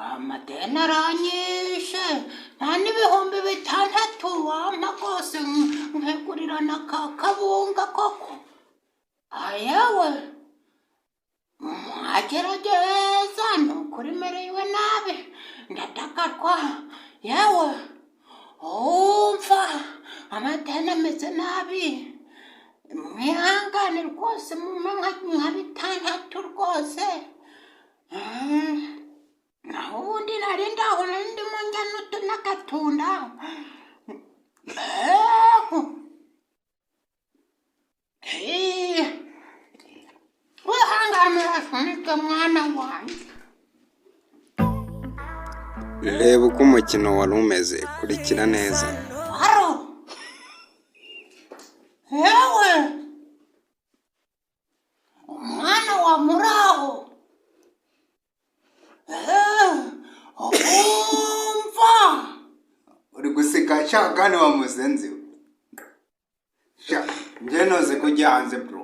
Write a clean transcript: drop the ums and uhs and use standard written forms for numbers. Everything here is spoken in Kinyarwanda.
Amadena aranyishe nta n'ibihumbi bitandatu wampa rwose nkegurira kabunga koko. Yewe mwagerageza ni ukuri merewe nabi ndatakarwa. Yewe umva amadena ameze nabi, mwihangane rwose mumpe nka bitandatu rwose. Ubundi nari ndahora ndimo njya n'agatunda. Wihangane urasunike mwana wanjye. Reba uko umukino wari umeze, kurikira neza. Yewe umwana wa muraho. Umva Uri guseka cyagane wa muzenzi. Njye noze kujya hanze bro.